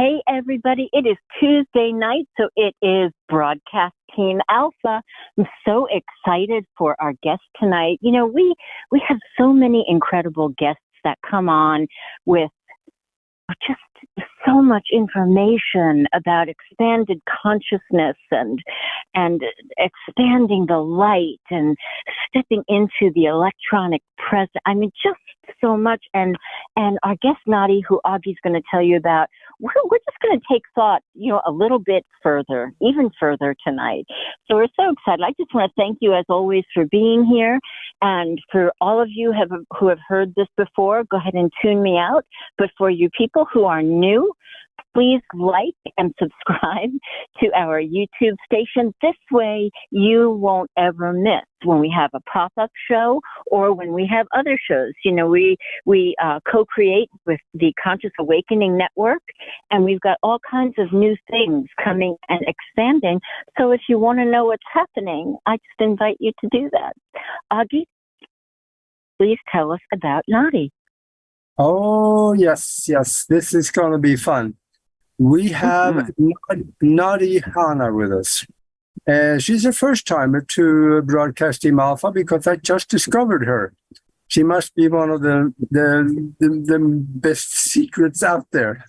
Hey, everybody. It is Tuesday night, so it is Broadcast Team Alpha. I'm so excited for our guest tonight. You know, we have so many incredible guests that come on with just so much information about expanded consciousness and expanding the light and stepping into the electronic present. I mean, just so much. And our guest Nadi, who Augie's going to tell you about, we're just going to take thought, a little bit further, even further tonight. So we're so excited. I just want to thank you, as always, for being here. And for all of you who have heard this before, go ahead and tune me out. But for you people who are new, please like and subscribe to our YouTube station. This way, you won't ever miss when we have a pop-up show or when we have other shows. We co-create with the Conscious Awakening Network, and we've got all kinds of new things coming and expanding. So if you want to know what's happening, I just invite you to do that. Augie, please tell us about Nadi. Oh, yes. This is going to be fun. We have Nadi Hana with us. She's a first-timer to Broadcast Team Alpha because I just discovered her. She must be one of the best secrets out there.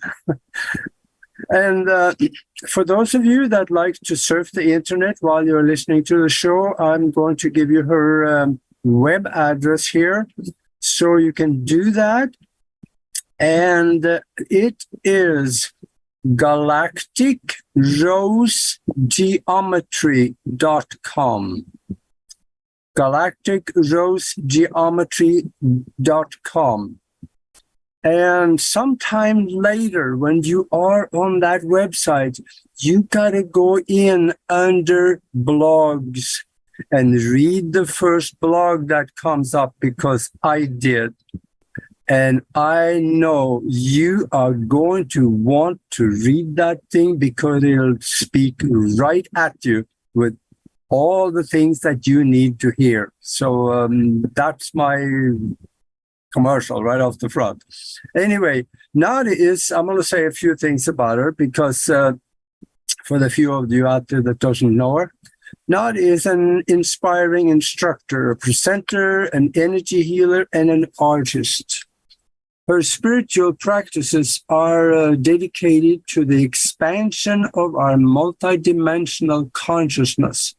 And for those of you that like to surf the internet while you're listening to the show, I'm going to give you her web address here so you can do that. And it is galacticrosegeometry.com. galacticrosegeometry.com. And sometime later, when you are on that website, you gotta go in under blogs and read the first blog that comes up, because I did. And I know you are going to want to read that thing because it'll speak right at you with all the things that you need to hear. So that's my commercial right off the front. Anyway, Nadi I'm going to say a few things about her because for the few of you out there that doesn't know her, Nadi is an inspiring instructor, a presenter, an energy healer, and an artist. Her spiritual practices are dedicated to the expansion of our multidimensional consciousness.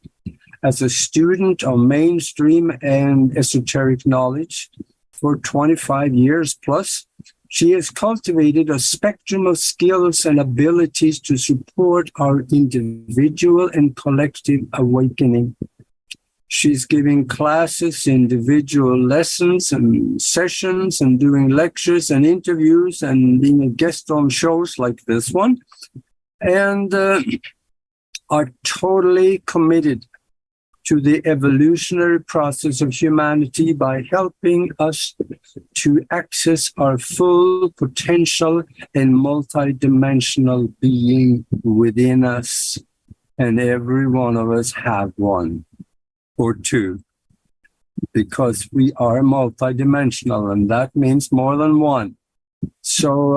As a student of mainstream and esoteric knowledge for 25 years plus, she has cultivated a spectrum of skills and abilities to support our individual and collective awakening. She's giving classes, individual lessons and sessions, and doing lectures and interviews and being a guest on shows like this one, and are totally committed to the evolutionary process of humanity by helping us to access our full potential and multidimensional being within us. And every one of us have one or two, because we are multidimensional, and that means more than one. So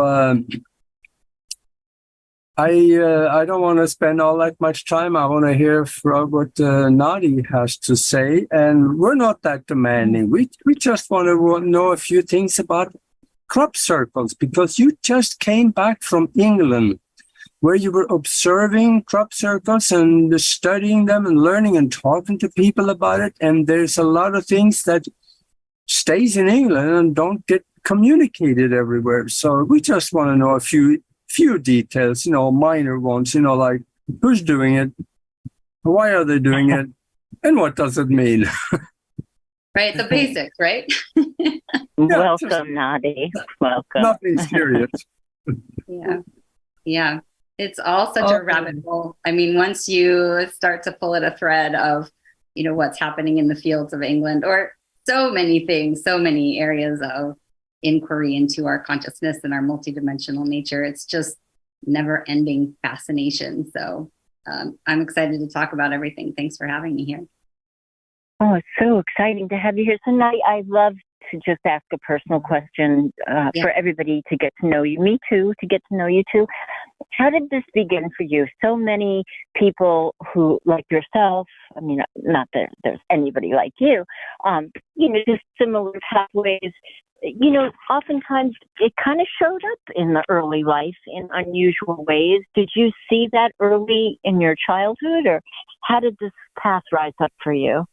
I don't want to spend all that much time. I want to hear from what Nadi has to say, and we're not that demanding. We just want to know a few things about crop circles, because you just came back from England, where you were observing crop circles and studying them and learning and talking to people about it. And there's a lot of things that stays in England and don't get communicated everywhere. So we just want to know a few details, minor ones, like who's doing it, why are they doing it, and what does it mean? Right, the basics, right? Welcome, Nadi. Welcome. Nothing serious. Yeah. It's all such a rabbit hole. I mean, once you start to pull at a thread of, what's happening in the fields of England, or so many things, so many areas of inquiry into our consciousness and our multidimensional nature, it's just never-ending fascination. So I'm excited to talk about everything. Thanks for having me here. Oh, it's so exciting to have you here. So, Nadi, I love to just ask a personal question for everybody to get to know you, me too, to get to know you too. How did this begin for you? So many people who, like yourself, I mean, not that there's anybody like you, just similar pathways, oftentimes it kind of showed up in the early life in unusual ways. Did you see that early in your childhood, or how did this path rise up for you?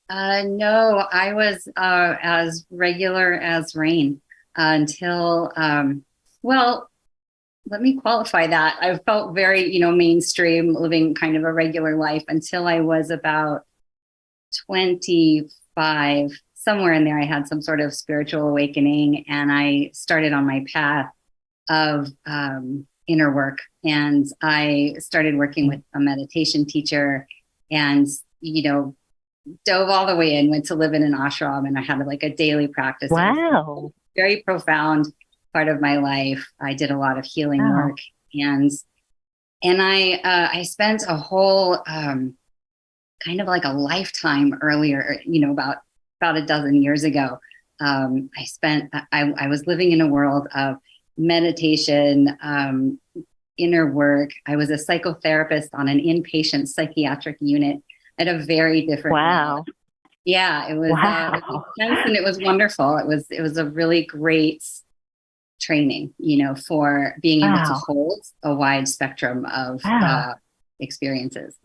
No, I was as regular as rain until, well, let me qualify that. I felt very, mainstream, living kind of a regular life until I was about 25. Somewhere in there, I had some sort of spiritual awakening, and I started on my path of inner work. And I started working with a meditation teacher, and, dove all the way in, went to live in an ashram, and I had like a daily practice. Wow. Very profound part of my life. I did a lot of healing work, and I spent a whole kind of like a lifetime earlier, about a dozen years ago. I was living in a world of meditation, inner work. I was a psychotherapist on an inpatient psychiatric unit at a very different level. Yeah, it was, it was intense, and it was wonderful. It was a really great training, for being able to hold a wide spectrum of experiences,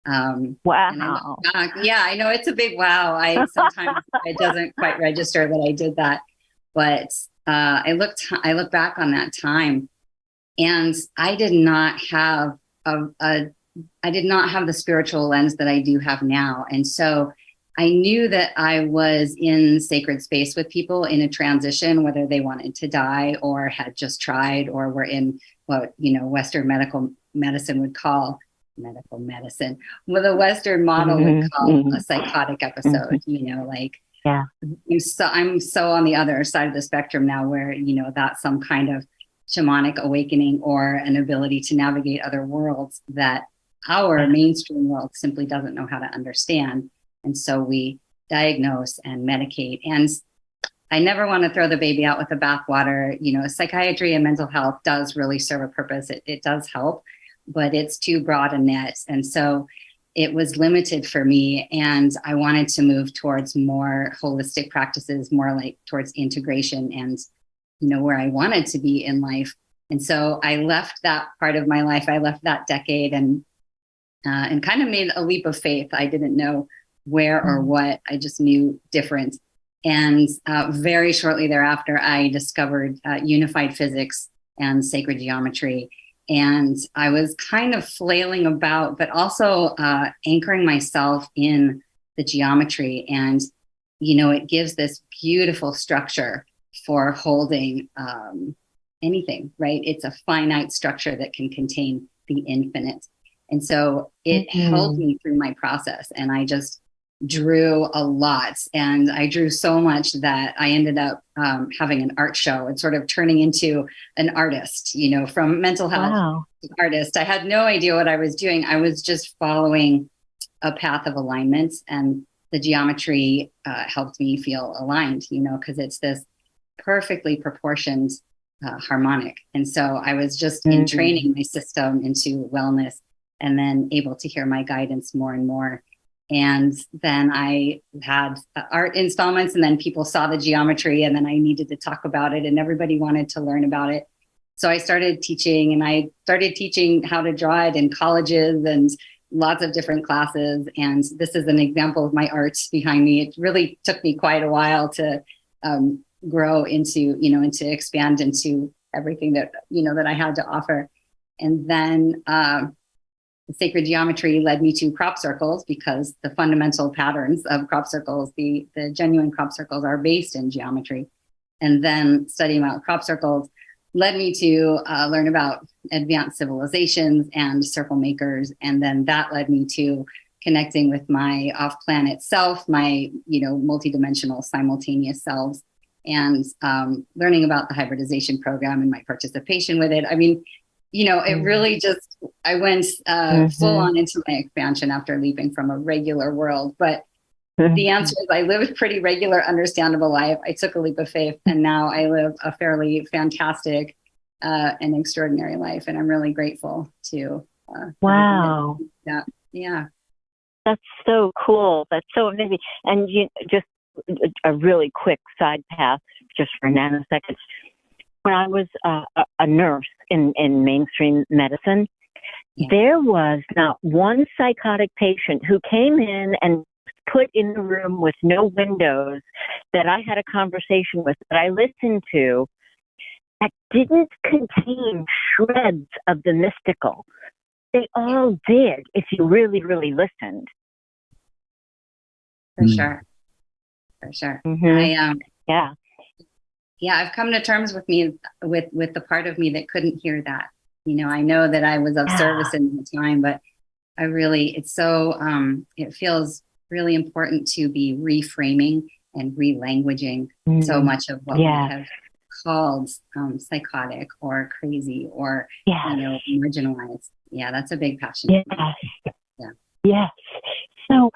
Wow. I know it's a big wow. Sometimes it doesn't quite register that I did that, but I look back on that time, and I did not have I did not have the spiritual lens that I do have now. And so I knew that I was in sacred space with people in a transition, whether they wanted to die or had just tried or were in what, Western medicine would call medical medicine, what the Western model would call a psychotic episode, I'm so on the other side of the spectrum now where, that's some kind of shamanic awakening or an ability to navigate other worlds that our mainstream world simply doesn't know how to understand. And so we diagnose and medicate. And I never want to throw the baby out with the bathwater. Psychiatry and mental health does really serve a purpose. It does help, but it's too broad a net. And so it was limited for me. And I wanted to move towards more holistic practices, more like towards integration and, where I wanted to be in life. And so I left that part of my life. I left that decade and kind of made a leap of faith. I didn't know where or what. I just knew different. And very shortly thereafter, I discovered unified physics and sacred geometry. And I was kind of flailing about, but also anchoring myself in the geometry. And, it gives this beautiful structure for holding anything, right? It's a finite structure that can contain the infinite. And so it held me through my process, and I just drew a lot. And I drew so much that I ended up having an art show and sort of turning into an artist, from mental health to artist. I had no idea what I was doing. I was just following a path of alignment, and the geometry helped me feel aligned, because it's this perfectly proportioned harmonic. And so I was just in training my system into wellness, and then able to hear my guidance more and more. And then I had art installments, and then people saw the geometry, and then I needed to talk about it, and everybody wanted to learn about it. So I started teaching, and I started teaching how to draw it in colleges and lots of different classes. And this is an example of my art behind me. It really took me quite a while to grow into, and to expand into everything that, that I had to offer. And then sacred geometry led me to crop circles, because the fundamental patterns of crop circles, the genuine crop circles, are based in geometry. And then studying about crop circles led me to learn about advanced civilizations and circle makers. And then that led me to connecting with my off-planet self, my, multidimensional simultaneous selves, and learning about the hybridization program and my participation with it. I mean, it really just, I went full on into my expansion after leaping from a regular world. But The answer is I lived a pretty regular, understandable life. I took a leap of faith, and now I live a fairly fantastic and extraordinary life. And I'm really grateful to. Wow. That. Yeah. That's so cool. That's so amazing. And just a really quick side path, just for nanoseconds. When I was a nurse in mainstream medicine, there was not one psychotic patient who came in and put in the room with no windows that I had a conversation with, that I listened to, that didn't contain shreds of the mystical. They all did, if you really, really listened. For sure. For sure. Mm-hmm. Yeah, I've come to terms with the part of me that couldn't hear that. I know that I was of service in the time, but it's so, it feels really important to be reframing and relanguaging so much of what we have called psychotic or crazy or, marginalized. Yeah, that's a big passion. Yes. So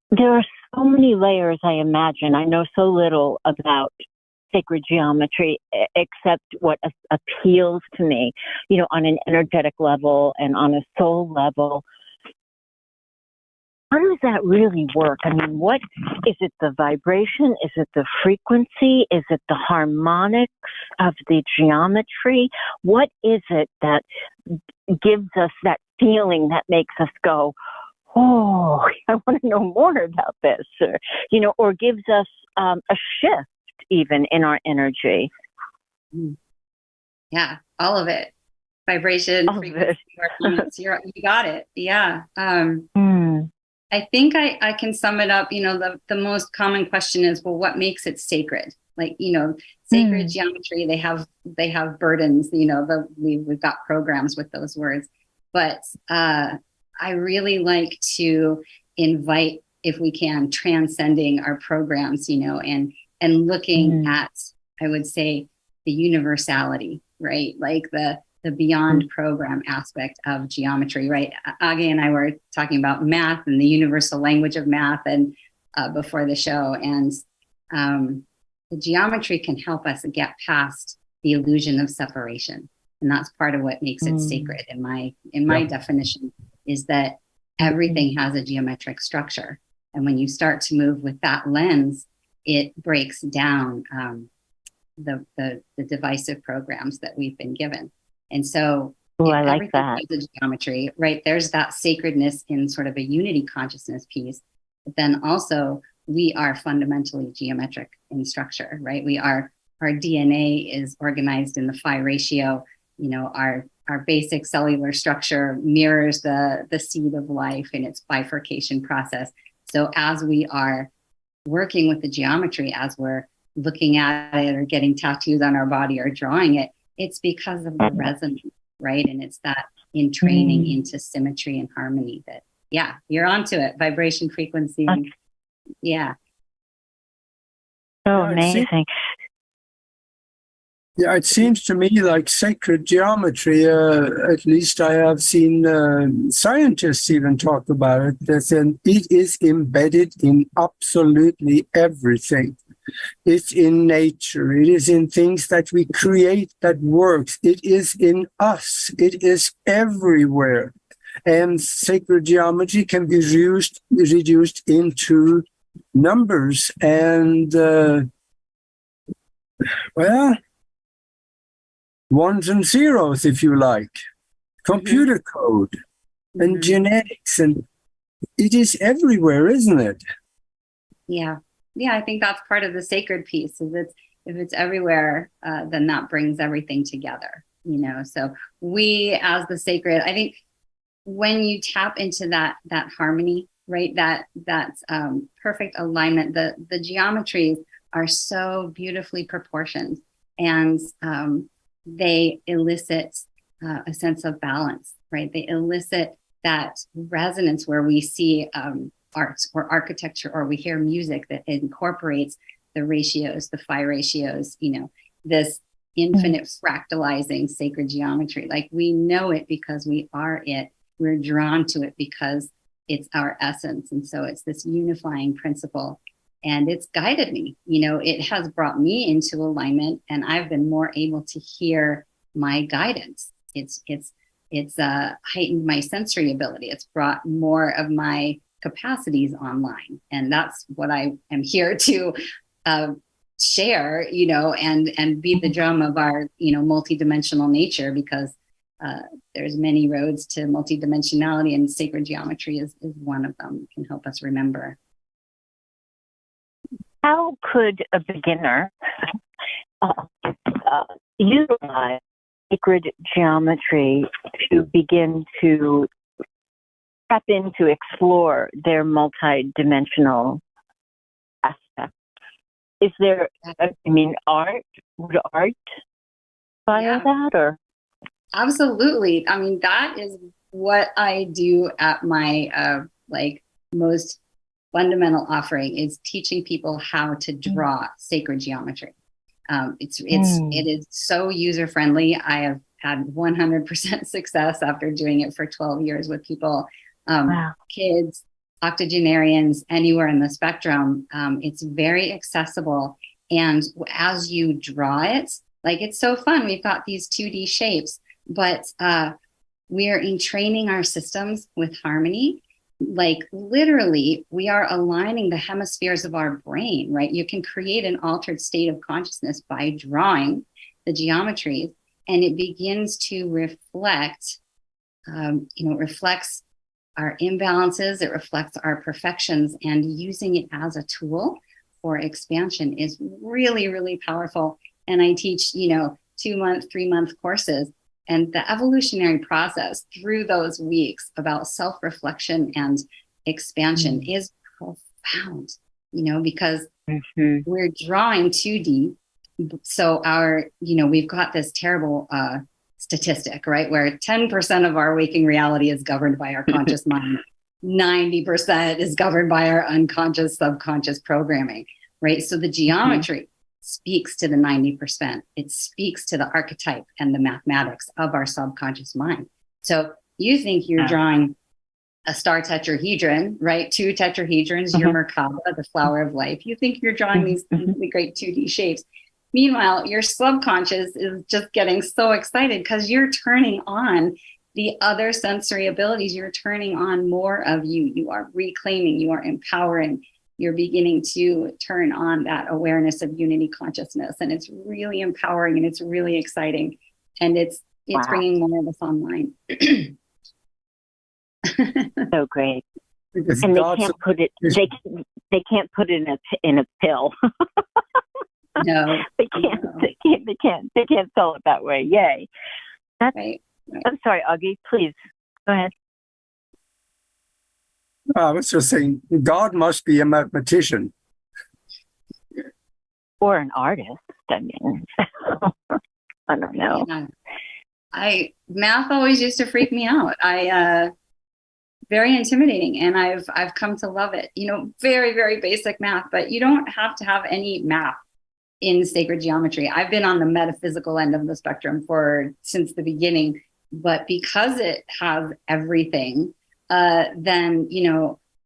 there are so many layers, I imagine. I know so little about sacred geometry, except what appeals to me, on an energetic level and on a soul level. How does that really work? I mean, what is it? The vibration? Is it the frequency? Is it the harmonics of the geometry? What is it that gives us that feeling that makes us go, oh, I want to know more about this, or gives us a shift even in our energy? Yeah, all of it. Vibration, frequency, you got it. Yeah. I think I can sum it up. The most common question is, well, what makes it sacred? Like, sacred geometry, they have burdens, we've got programs with those words, but I really like to invite, if we can, transcending our programs, and looking at, I would say, the universality, right? Like the beyond program aspect of geometry, right? Agi and I were talking about math and the universal language of math and before the show. And the geometry can help us get past the illusion of separation. And that's part of what makes it sacred in my definition, is that everything has a geometric structure. And when you start to move with that lens, it breaks down the divisive programs that we've been given. And so I like that. The geometry, right? There's that sacredness in sort of a unity consciousness piece. But then also we are fundamentally geometric in structure, right? Our DNA is organized in the phi ratio. Our basic cellular structure mirrors the seed of life in its bifurcation process. So as we are working with the geometry, as we're looking at it or getting tattoos on our body or drawing it, it's because of the resonance, right? And it's that in training into symmetry and harmony that, you're onto it. Vibration, frequency. So amazing. Yeah, it seems to me like sacred geometry, at least I have seen scientists even talk about it, that it is embedded in absolutely everything. It's in nature. It is in things that we create that works. It is in us. It is everywhere. And sacred geometry can be reduced into numbers and, ones and zeros, if you like, computer code and genetics, and it is everywhere, isn't it? Yeah, I think that's part of the sacred piece. Is if it's everywhere, then that brings everything together. So we, as the sacred, I think when you tap into that harmony, right, that perfect alignment, the geometries are so beautifully proportioned, and they elicit a sense of balance, right? They elicit that resonance where we see arts or architecture, or we hear music that incorporates the ratios, the phi ratios, this infinite fractalizing sacred geometry. Like, we know it because we are it. We're drawn to it because it's our essence. And so it's this unifying principle. And it's guided me, it has brought me into alignment, and I've been more able to hear my guidance. It's heightened my sensory ability. It's brought more of my capacities online. And that's what I am here to share, and beat the drum of our, multidimensional nature, because there's many roads to multidimensionality, and sacred geometry is one of them. It can help us remember. How could a beginner utilize sacred geometry to begin to tap into, explore their multidimensional aspects? Is there, art? Would art inspire that, or? Absolutely. That is what I do at my most fundamental offering, is teaching people how to draw sacred geometry. It is so user friendly. I have had 100% success after doing it for 12 years with people, kids, octogenarians, anywhere in the spectrum. It's very accessible. And as you draw it, it's so fun. We've got these 2D shapes, but we are entraining our systems with harmony. Literally, we are aligning the hemispheres of our brain, right? You can create an altered state of consciousness by drawing the geometries, and it begins to reflect, it reflects our imbalances, it reflects our perfections, and using it as a tool for expansion is really, really powerful. And I teach, 2-month, 3-month courses. And the evolutionary process through those weeks about self-reflection and expansion is profound, because we're drawing 2D. So we've got this terrible statistic, right? Where 10% of our waking reality is governed by our conscious mind. 90% is governed by our unconscious, subconscious programming, right? So the geometry speaks to the 90%. It speaks to the archetype and the mathematics of our subconscious mind. So you think you're drawing a star tetrahedron, right? 2 tetrahedrons, your Merkaba, the flower of life. You think you're drawing these really great 2D shapes. Meanwhile, your subconscious is just getting so excited because you're turning on the other sensory abilities. You're turning on more of you. You are reclaiming, you are empowering. You're beginning to turn on that awareness of unity consciousness. And it's really empowering, and it's really exciting. And it's bringing more of us online. So great. Because and they can't put it, they can't put it in a pill. No. They can't sell it that way. Yay. That's right. I'm sorry, Augie, please go ahead. I was just saying, God must be a mathematician. Or an artist. I mean, I don't know. Yeah. Math always used to freak me out. Very intimidating, and I've come to love it. Very, very basic math, but you don't have to have any math in sacred geometry. I've been on the metaphysical end of the spectrum since the beginning, but because it has everything, then,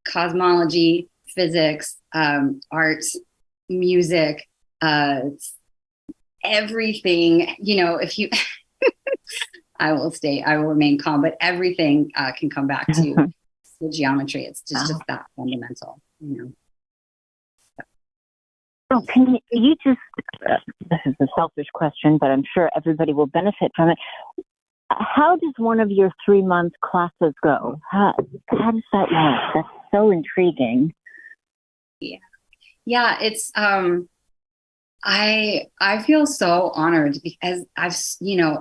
cosmology, physics, arts, music, everything, if you, I will remain calm, but everything can come back to the geometry. It's just that fundamental, Oh, can you just, this is a selfish question, but I'm sure everybody will benefit from it. How does one of your 3-month classes go? How does that work? That's so intriguing. Yeah. It's I feel so honored because I've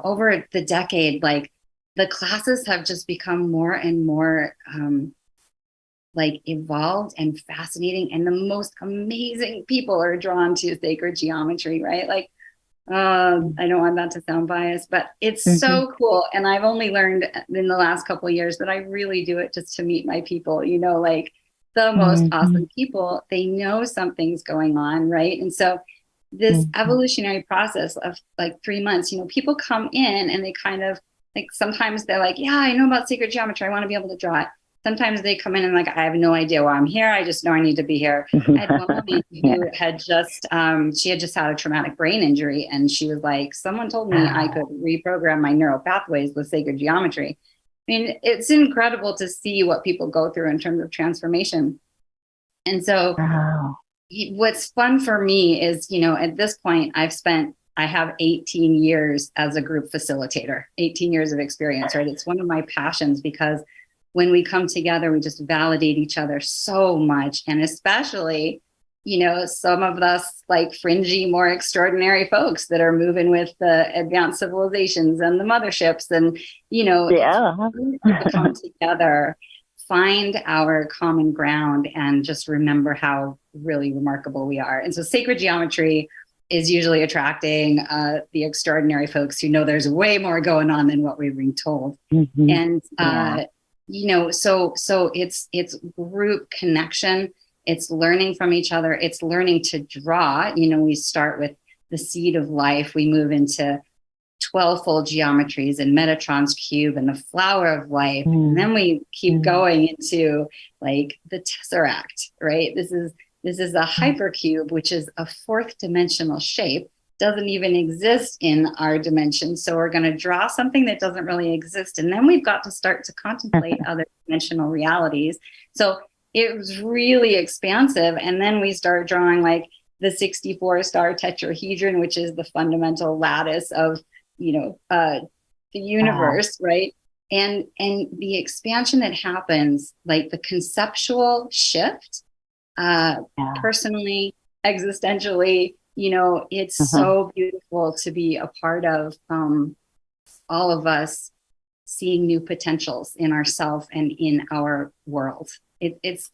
over the decade, the classes have just become more and more evolved and fascinating, and the most amazing people are drawn to sacred geometry, right? I don't want that to sound biased, but it's so cool. And I've only learned in the last couple of years that I really do it just to meet my people, the most awesome people. They know something's going on, right? And so this evolutionary process of 3 months, people come in and they kind of sometimes they're like, yeah, I know about sacred geometry. I want to be able to draw it. sometimes they come in and like, I have no idea why I'm here. I just know I need to be here. I had one woman who had just, she had just had a traumatic brain injury. And she was like, someone told me I could reprogram my neural pathways with sacred geometry. I mean, it's incredible to see what people go through in terms of transformation. And so what's fun for me is, you know, at this point I have 18 years as a group facilitator, 18 years of experience, right? It's one of my passions because when we come together, we just validate each other so much. And especially, you know, some of us like fringy, more extraordinary folks that are moving with the advanced civilizations and the motherships and, you know, to come together, find our common ground and just remember how really remarkable we are. And so sacred geometry is usually attracting the extraordinary folks who know there's way more going on than what we've been told. And, you know, so it's group connection. It's learning from each other. It's learning to draw. You know, we start with the seed of life. We move into 12-fold geometries and Metatron's cube and the flower of life. And then we keep going into like the tesseract, right? This is a hypercube, which is a fourth dimensional shape. Doesn't even exist in our dimension. So we're going to draw something that doesn't really exist. And then we've got to start to contemplate other dimensional realities. So it was really expansive. And then we start drawing like the 64-star tetrahedron, which is the fundamental lattice of, you know, the universe, right? And the expansion that happens, like the conceptual shift, personally, existentially, you know, it's so beautiful to be a part of all of us seeing new potentials in ourselves and in our world. It's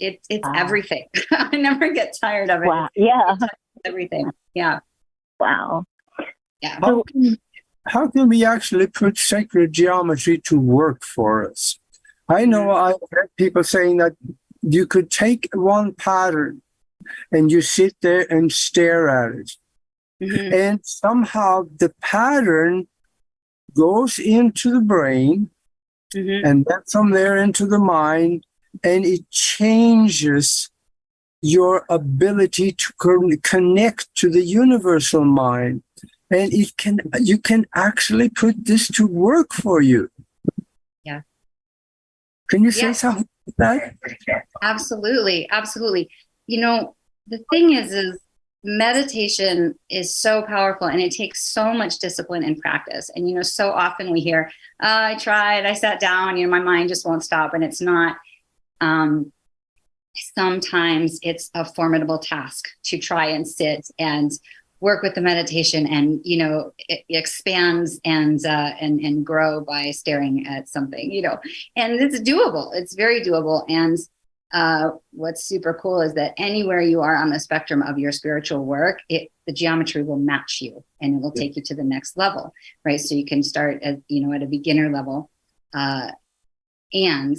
everything. I never get tired of it. Wow. Yeah. It's everything. Yeah. Wow. Yeah. How can we actually put sacred geometry to work for us? I know I've heard people saying that you could take one pattern and you sit there and stare at it. And somehow the pattern goes into the brain and then from there into the mind, and it changes your ability to connect to the universal mind. And you can actually put this to work for you. Yeah. Can you say something like that? Absolutely. Absolutely. You know, the thing is meditation is so powerful and it takes so much discipline and practice. And, you know, so often we hear, I tried, I sat down, you know, my mind just won't stop. And it's not, sometimes it's a formidable task to try and sit and work with the meditation and, you know, it expands and grow by staring at something, you know, and it's doable. It's very doable. And what's super cool is that anywhere you are on the spectrum of your spiritual work, the geometry will match you and it will take you to the next level, right? So you can start at, you know, at a beginner level. And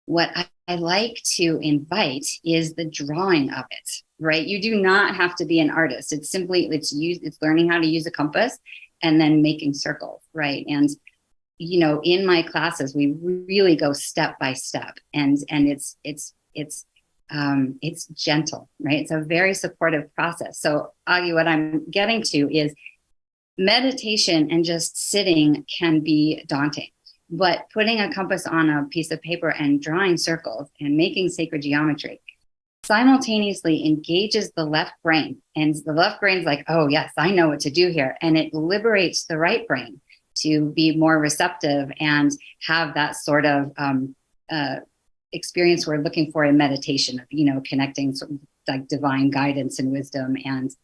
what I like to invite is the drawing of it, right? You do not have to be an artist. It's simply, it's learning how to use a compass and then making circles, right? And, you know, in my classes, we really go step by step and it's gentle, right? It's a very supportive process. So Augie, what I'm getting to is meditation and just sitting can be daunting, but putting a compass on a piece of paper and drawing circles and making sacred geometry simultaneously engages the left brain. And the left brain's like, oh yes, I know what to do here. And it liberates the right brain to be more receptive and have that sort of experience we're looking for in meditation of, you know, connecting sort of like divine guidance and wisdom and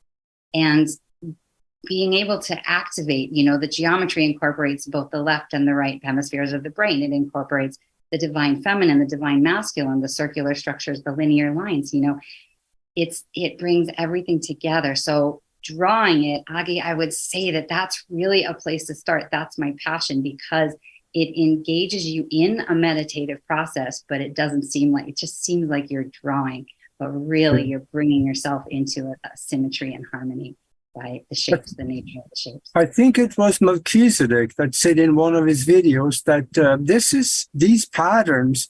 being able to activate, you know, the geometry incorporates both the left and the right hemispheres of the brain. It incorporates the divine feminine, the divine masculine, the circular structures, the linear lines, you know, it brings everything together. So drawing it, Augie, I would say that that's really a place to start. That's my passion because it engages you in a meditative process, but it just seems like you're drawing, but really you're bringing yourself into a symmetry and harmony by the shapes, the nature of the shapes. I think it was Melchizedek that said in one of his videos that these patterns,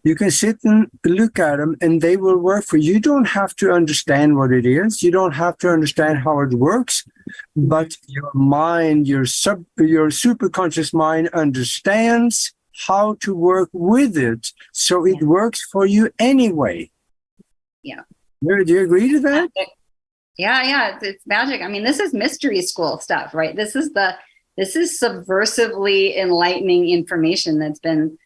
you can sit and look at them and they will work for you. You don't have to understand what it is. You don't have to understand how it works, but your mind, your superconscious mind understands how to work with it. So it works for you anyway. Yeah. Do you agree to that? Yeah, it's magic. I mean, this is mystery school stuff, right? This is subversively enlightening information that's been,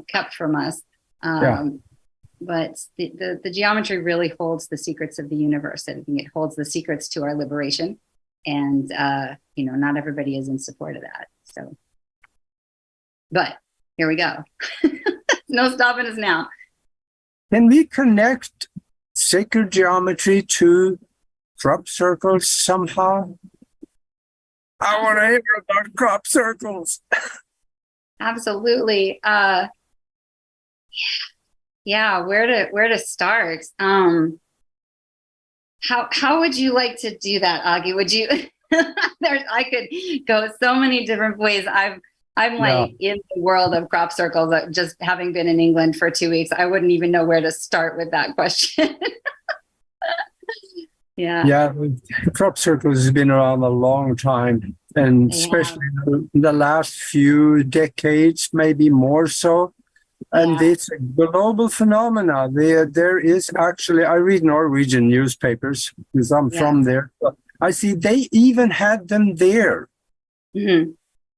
kept from us. But the geometry really holds the secrets of the universe. I think it holds the secrets to our liberation, and not everybody is in support of that. So, but here we go. No stopping us now. Can we connect sacred geometry to crop circles somehow? I want to hear about crop circles. Absolutely. Yeah. Where to start? How would you like to do that, Augie? Would you? I could go so many different ways. I'm like in the world of crop circles. Just having been in England for 2 weeks, I wouldn't even know where to start with that question. Yeah, crop circles has been around a long time, and especially in the last few decades, maybe more so. And it's a global phenomena. There is actually, I read Norwegian newspapers because I'm from there. I see they even had them there. Mm-hmm.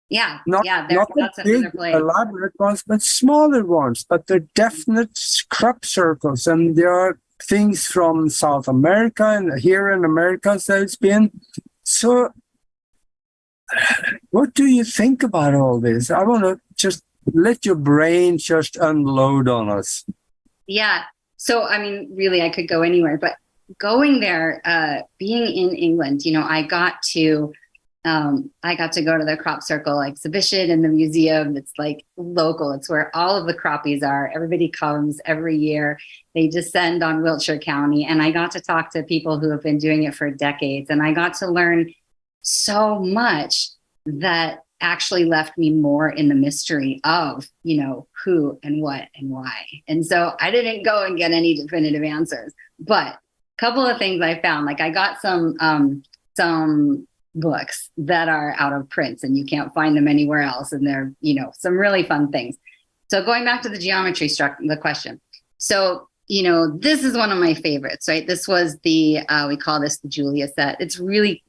Yeah, not the big elaborate ones, but smaller ones. But they're definite crop circles, and there are things from South America and here in America that it's been. So what do you think about all this? I want to just let your brain just unload on us. Yeah. So, I mean, really, I could go anywhere, but going there, being in England, I got to go to the crop circle exhibition in the museum. It's like local. It's where all of the croppies are. Everybody comes every year. They descend on Wiltshire County. And I got to talk to people who have been doing it for decades. And I got to learn so much that actually left me more in the mystery of, who and what and why. And so I didn't go and get any definitive answers, but a couple of things I found, like I got some books that are out of print and you can't find them anywhere else. And they're, some really fun things. So going back to the geometry the question. So, this is one of my favorites, right? This was we call this the Julia set. It's really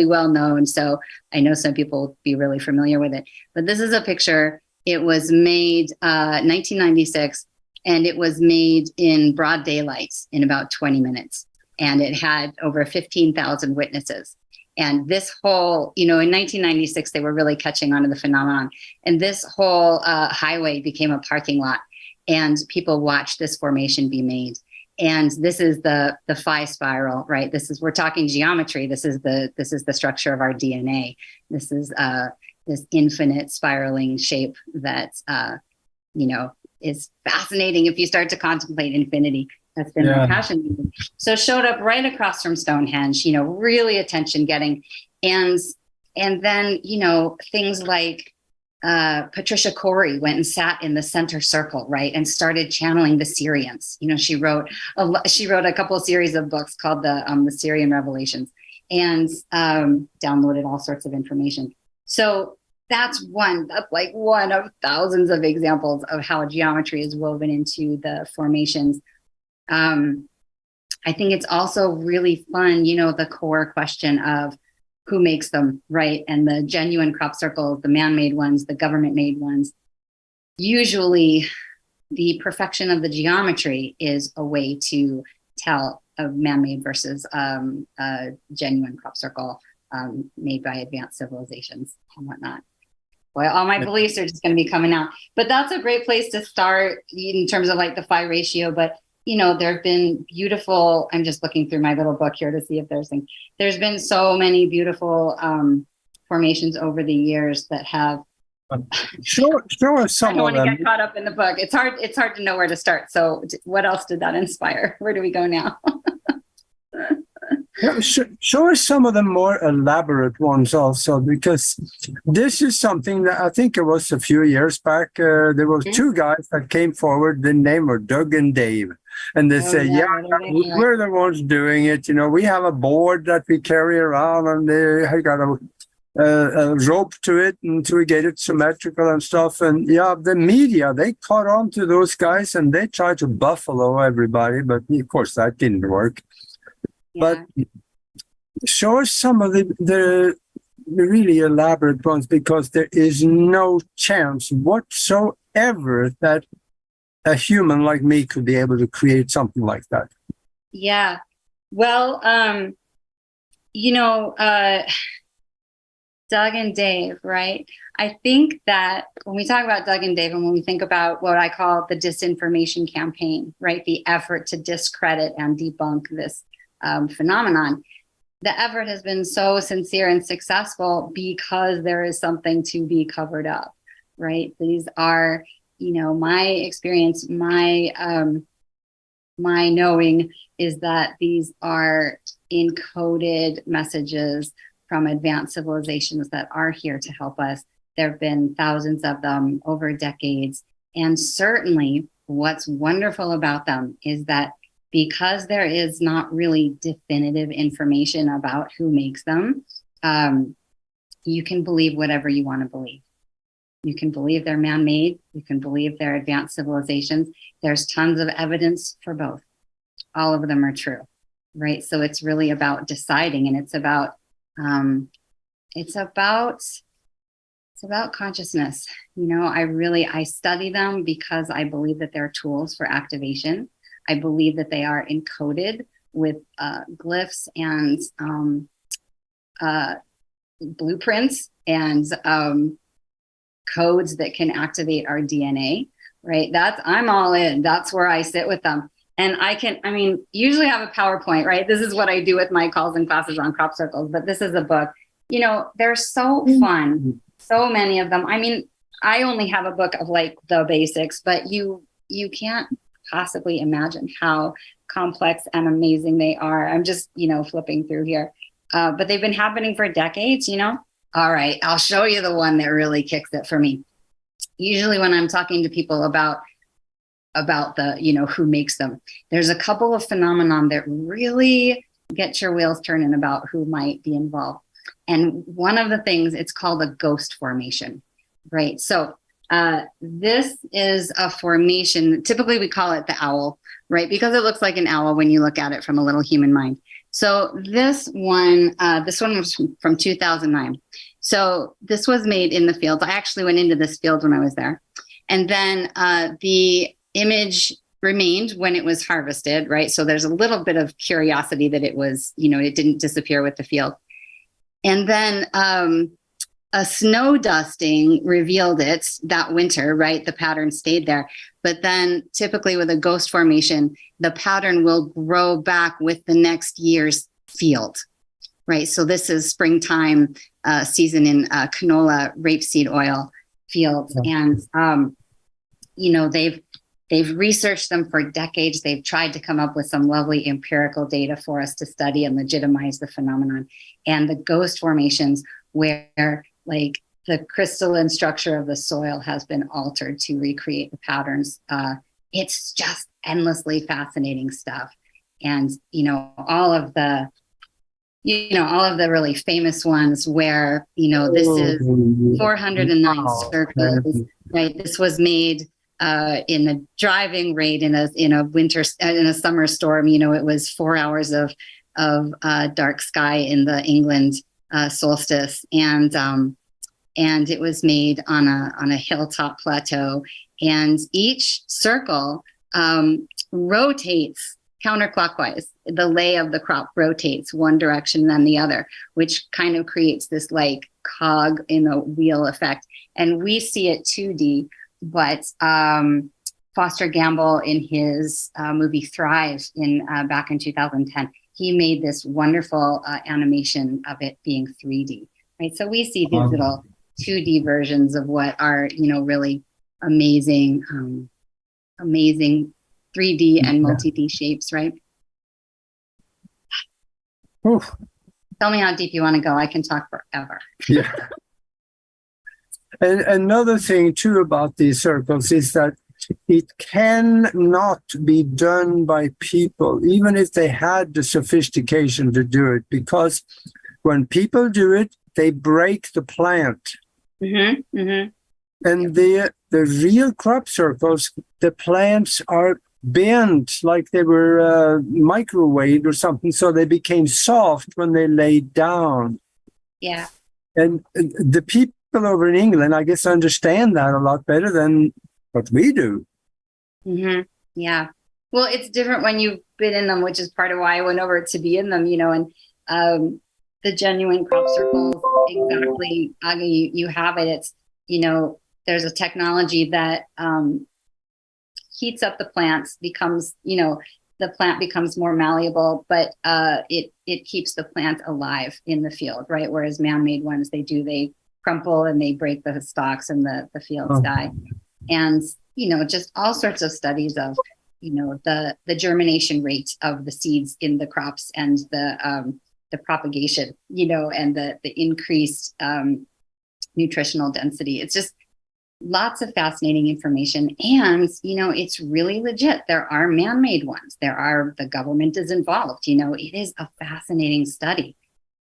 well known. So I know some people will be really familiar with it, but this is a picture. It was made 1996 and it was made in broad daylight in about 20 minutes. And it had over 15,000 witnesses. And this whole, in 1996, they were really catching on to the phenomenon. And this whole highway became a parking lot. And people watched this formation be made. And this is the phi spiral, right? we're talking geometry. This is the structure of our DNA. This is this infinite spiraling shape that, is fascinating if you start to contemplate infinity. That's been my passion. So showed up right across from Stonehenge, really attention getting. And then, things like Patricia Corey went and sat in the center circle, right, and started channeling the Syrians. She wrote a couple of series of books called the Syrian Revelations, and downloaded all sorts of information. So that's one of thousands of examples of how geometry is woven into the formations. I think it's also really fun, the core question of who makes them, right? And the genuine crop circles, the man-made ones, the government-made ones. Usually the perfection of the geometry is a way to tell a man-made versus a genuine crop circle made by advanced civilizations and whatnot. Boy, all my beliefs are just going to be coming out. But that's a great place to start in terms of like the phi ratio. But there have been beautiful, I'm just looking through my little book here to see if there's been so many beautiful formations over the years that have. Show us some I don't of want to them. get caught up in the book. It's hard to know where to start. So what else did that inspire? Where do we go now? Yeah, show us some of the more elaborate ones also, because this is something that I think it was a few years back. There was two guys that came forward. The name were Doug and Dave, and they say, "Yeah, we're the ones doing it. You know, we have a board that we carry around, and they got a rope to it, and to get it symmetrical and stuff." And yeah, the media, they caught on to those guys, and they tried to buffalo everybody, but of course that didn't work. Yeah. But show us some of the really elaborate ones, because there is no chance whatsoever that a human like me could be able to create something like that. Yeah. Well, Doug and Dave, right? I think that when we talk about Doug and Dave, and when we think about what I call the disinformation campaign, right? The effort to discredit and debunk this phenomenon, the effort has been so sincere and successful because there is something to be covered up, right? These are, my experience, my knowing is that these are encoded messages from advanced civilizations that are here to help us. There have been thousands of them over decades. And certainly what's wonderful about them is that because there is not really definitive information about who makes them, you can believe whatever you want to believe. You can believe they're man-made. You can believe they're advanced civilizations. There's tons of evidence for both. All of them are true, right? So it's really about deciding, and it's about consciousness. I study them because I believe that they're tools for activation. I believe that they are encoded with glyphs and blueprints and codes that can activate our DNA, right? I'm all in. That's where I sit with them. And usually have a PowerPoint, right? This is what I do with my calls and classes on crop circles, but this is a book. They're so fun. So many of them. I only have a book of like the basics, but you can't possibly imagine how complex and amazing they are. I'm just, flipping through here. But they've been happening for decades, All right, I'll show you the one that really kicks it for me. Usually when I'm talking to people about the, who makes them, there's a couple of phenomenon that really get your wheels turning about who might be involved. And one of the things, it's called a ghost formation, right? So this is a formation, typically we call it the owl, right? Because it looks like an owl when you look at it from a little human mind. So this one was from 2009. So this was made in the fields. I actually went into this field when I was there. And then the image remained when it was harvested, right? So there's a little bit of curiosity that it was, it didn't disappear with the field. And then a snow dusting revealed it that winter, right? The pattern stayed there. But then typically with a ghost formation, the pattern will grow back with the next year's field, right? So this is springtime season in canola rapeseed oil fields. Yeah. And, they've researched them for decades. They've tried to come up with some lovely empirical data for us to study and legitimize the phenomenon. And the ghost formations where like the crystalline structure of the soil has been altered to recreate the patterns. It's just endlessly fascinating stuff. And, all of the really famous ones where, this is 409 circles, right? This was made in a driving rate in a summer storm. It was 4 hours of dark sky in the England solstice, and it was made on a hilltop plateau, and each circle rotates counterclockwise. The lay of the crop rotates one direction then the other, which kind of creates this like cog in the wheel effect. And we see it 2D, but Foster Gamble in his movie Thrive back in 2010, he made this wonderful animation of it being 3D, right? So we see these little 2D versions of what are, really amazing 3D and multi-D shapes, right? Oof. Tell me how deep you want to go. I can talk forever. Yeah. And another thing too about these circles is that it cannot be done by people, even if they had the sophistication to do it, because when people do it, they break the plant. Mm-hmm, mm-hmm. And the real crop circles, the plants are bent like they were microwaved or something, so they became soft when they laid down. Yeah. And the people over in England, I guess, understand that a lot better than what we do. Mm-hmm. Yeah. Well, it's different when you've been in them, which is part of why I went over to be in them, and the genuine crop circles, exactly, Aga, you have it. It's, there's a technology that heats up the plants, becomes, the plant becomes more malleable, but it keeps the plant alive in the field, right? Whereas man-made ones, they crumple and they break the stalks and the fields die. And, just all sorts of studies of, the germination rate of the seeds in the crops and the propagation, and the increased nutritional density. It's just lots of fascinating information. And, it's really legit. There are man-made ones. The government is involved. It is a fascinating study.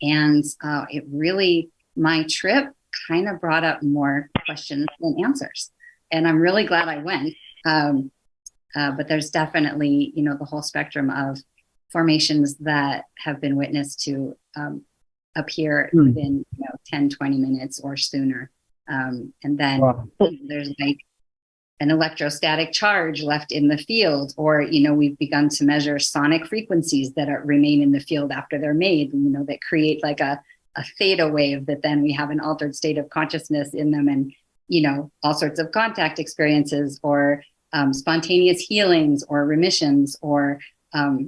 And it really, my trip kind of brought up more questions than answers. And I'm really glad I went. But there's definitely, the whole spectrum of formations that have been witnessed to appear within 10, 20 minutes or sooner. And then there's like an electrostatic charge left in the field, or, we've begun to measure sonic frequencies that remain in the field after they're made, that create like a theta wave that then we have an altered state of consciousness in them, and, all sorts of contact experiences, or spontaneous healings or remissions, or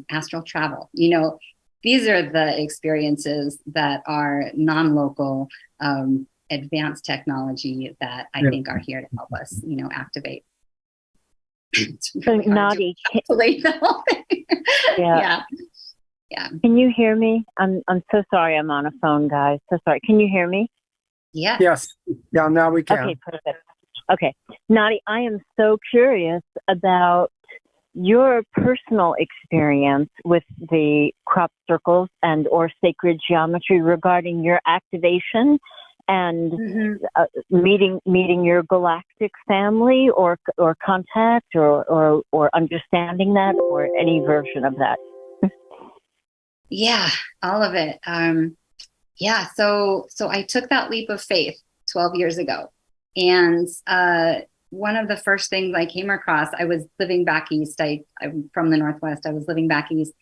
astral travel. These are the experiences that are non-local, advanced technology that I think are here to help us, activate. So Nadi, yeah. Can you hear me? I'm so sorry. I'm on a phone, guys. So sorry. Can you hear me? Yeah. Yes. Yeah. Now we can. Okay. Perfect. Okay, Nadi, I am so curious about your personal experience with the crop circles and or sacred geometry regarding your activation and meeting your galactic family or contact or understanding that, or any version of that. Yeah, all of it. So I took that leap of faith 12 years ago. And one of the first things I came across, I was living back east. I'm from the Northwest. I was living back east.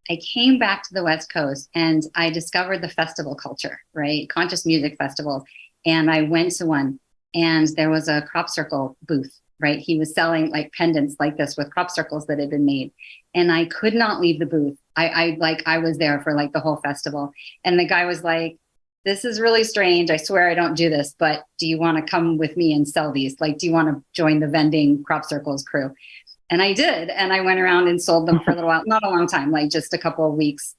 I came back to the West Coast and I discovered the festival culture, right? Conscious music festivals. And I went to one, and there was a crop circle booth, right? He was selling like pendants like this with crop circles that had been made. And I could not leave the booth. I was there for like the whole festival. And the guy was like, "This is really strange. I swear I don't do this, but do you want to come with me and sell these? Like, do you want to join the vending crop circles crew?" And I did. And I went around and sold them for a little while, not a long time, like just a couple of weeks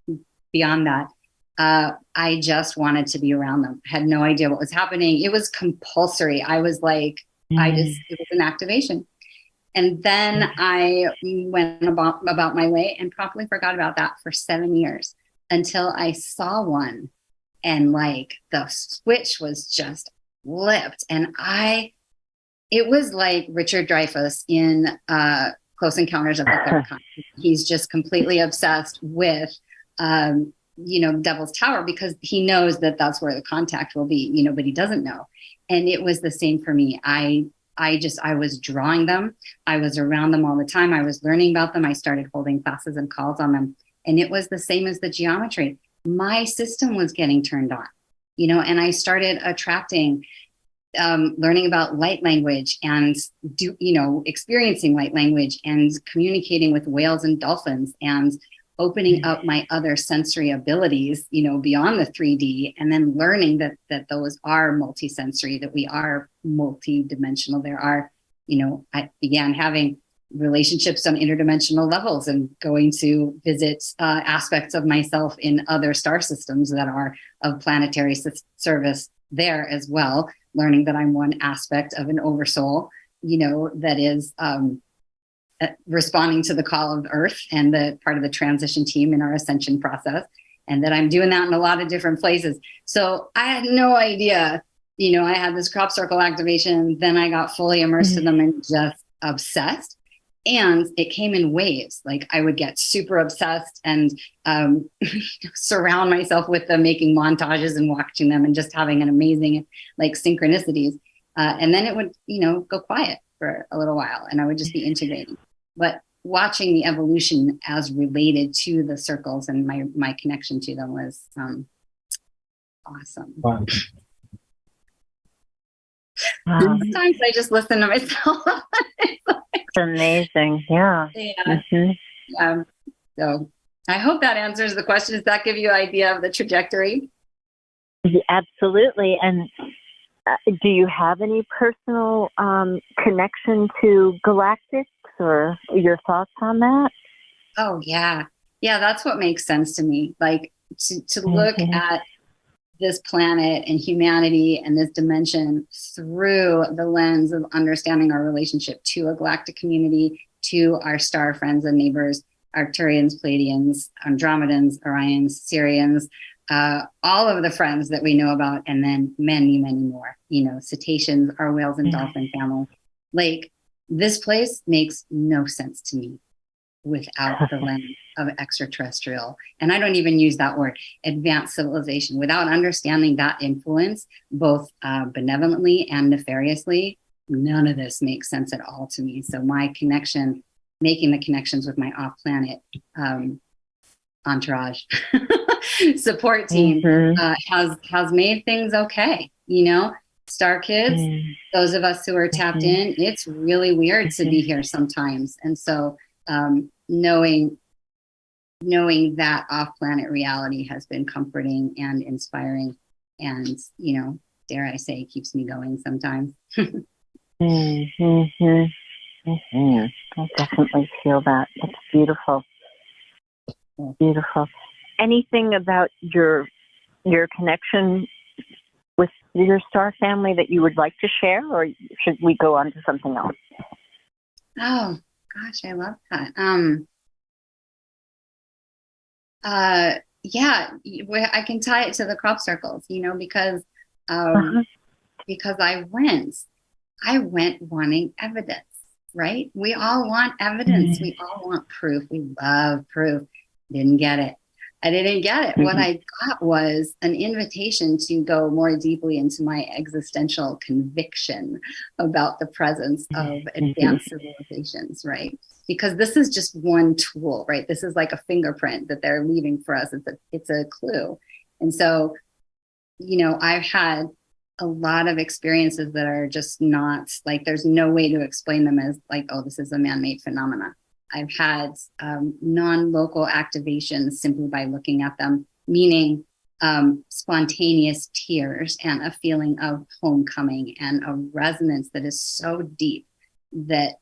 beyond that. I just wanted to be around them. Had no idea what was happening. It was compulsory. I was like, it was an activation. And then I went about my way and promptly forgot about that for 7 years until I saw one. And like the switch was just flipped. And it was like Richard Dreyfuss in Close Encounters of the Third Kind. He's just completely obsessed with, Devil's Tower, because he knows that that's where the contact will be, but he doesn't know. And it was the same for me. I was drawing them. I was around them all the time. I was learning about them. I started holding classes and calls on them. And it was the same as the geometry. My system was getting turned on, and I started attracting, learning about light language and, experiencing light language and communicating with whales and dolphins and opening up my other sensory abilities, beyond the 3D, and then learning that those are multisensory, that we are multidimensional. There are, I began having relationships on interdimensional levels and going to visit aspects of myself in other star systems that are of planetary service there as well, learning that I'm one aspect of an oversoul, that is responding to the call of Earth and the part of the transition team in our ascension process, and that I'm doing that in a lot of different places. So I had no idea, I had this crop circle activation, then I got fully immersed in them and just obsessed. And it came in waves. Like I would get super obsessed and surround myself with them, making montages and watching them and just having an amazing synchronicities. And then it would, go quiet for a little while and I would just be integrating. But watching the evolution as related to the circles and my connection to them was awesome. Wow. Sometimes I just listen to myself. It's amazing. Yeah. Yeah. So I hope that answers the question. Does that give you an idea of the trajectory? Yeah, absolutely. And do you have any personal connection to galactics or your thoughts on that? Oh, yeah. Yeah, that's what makes sense to me. Like to look at this planet and humanity and this dimension through the lens of understanding our relationship to a galactic community, to our star friends and neighbors, Arcturians, Pleiadians, Andromedans, Orions, Sirians, all of the friends that we know about, and then many, many more, cetaceans, our whales and dolphin family. Like this place makes no sense to me without the lens of extraterrestrial. And I don't even use that word, advanced civilization. Without understanding that influence, both benevolently and nefariously, none of this makes sense at all to me. So my connection, making the connections with my off-planet entourage, support team has made things okay. Star kids, those of us who are tapped in, it's really weird to be here sometimes. And so knowing that off-planet reality has been comforting and inspiring, and dare I say, keeps me going sometimes. I definitely feel that. It's beautiful. Beautiful. Anything about your connection with your star family that you would like to share, or should we go on to something else? Oh gosh, I love that. Yeah, I can tie it to the crop circles, because I went wanting evidence, right? We all want evidence. We all want proof. We love proof. Didn't get it. I didn't get it. What I got was an invitation to go more deeply into my existential conviction about the presence of advanced civilizations, right? Because this is just one tool, right? This is like a fingerprint that they're leaving for us. It's a clue. And so, I've had a lot of experiences that are just not there's no way to explain them as oh, this is a man-made phenomena. I've had non-local activations simply by looking at them, meaning spontaneous tears and a feeling of homecoming and a resonance that is so deep that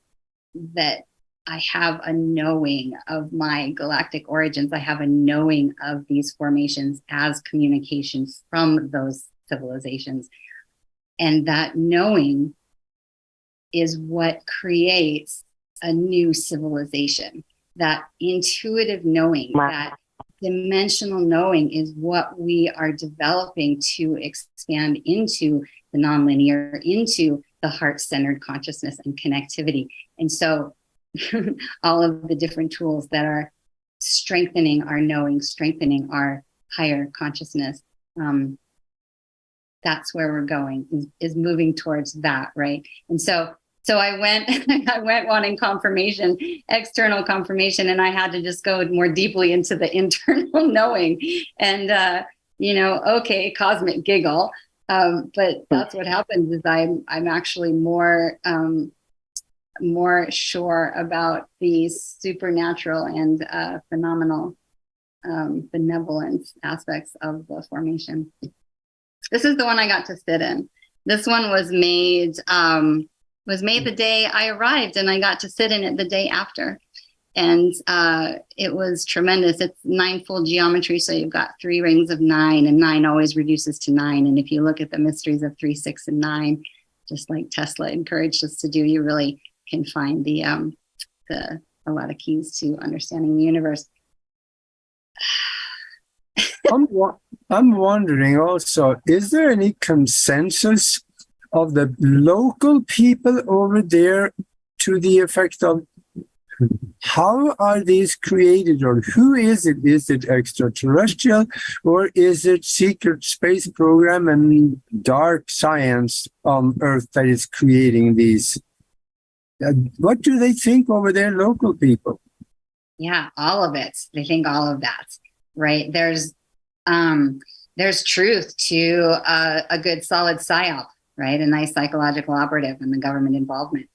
I have a knowing of my galactic origins. I have a knowing of these formations as communications from those civilizations. And that knowing is what creates a new civilization. That intuitive knowing, that dimensional knowing is what we are developing to expand into the nonlinear, into the heart-centered consciousness and connectivity. And so all of the different tools that are strengthening our knowing, strengthening our higher consciousness, that's where we're going, is moving towards that, right? And so I went wanting confirmation, external confirmation, and I had to just go more deeply into the internal knowing. And okay, cosmic giggle, but that's what happens. Is I'm actually more sure about these supernatural and phenomenal benevolent aspects of the formation. This is the one I got to sit in. This one was made was made the day I arrived, and I got to sit in it the day after. And it was tremendous. It's 9-fold geometry, so you've got 3 rings of 9, and 9 always reduces to 9. And if you look at the mysteries of 3, 6, and 9, just like Tesla encouraged us to do, you really can find a lot of keys to understanding the universe. I'm wondering also, is there any consensus of the local people over there to the effect of how are these created, or who is it? Is it extraterrestrial, or is it secret space program and dark science on Earth that is creating these? What do they think over there, local people? Yeah, all of it. They think all of that, right? There's truth to a good solid psyop, right? A nice psychological operative and the government involvement.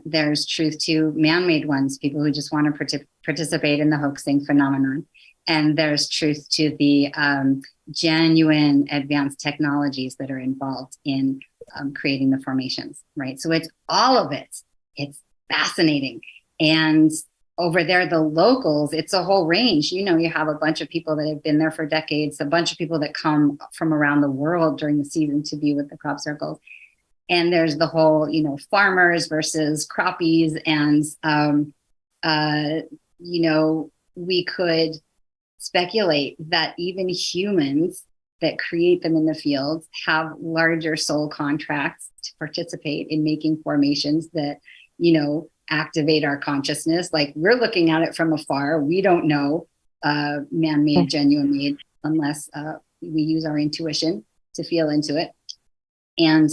There's truth to man-made ones, people who just want to participate in the hoaxing phenomenon. And there's truth to the genuine advanced technologies that are involved in creating the formations, right? So it's all of it. It's fascinating. And over there, the locals, it's a whole range. You know, you have a bunch of people that have been there for decades, a bunch of people that come from around the world during the season to be with the crop circles. And there's the whole, you know, farmers versus croppies. And, you know, we could speculate that even humans that create them in the fields have larger soul contracts to participate in making formations that, you know, activate our consciousness. Like, we're looking at it from afar. We don't know man-made, genuine-made, unless we use our intuition to feel into it. And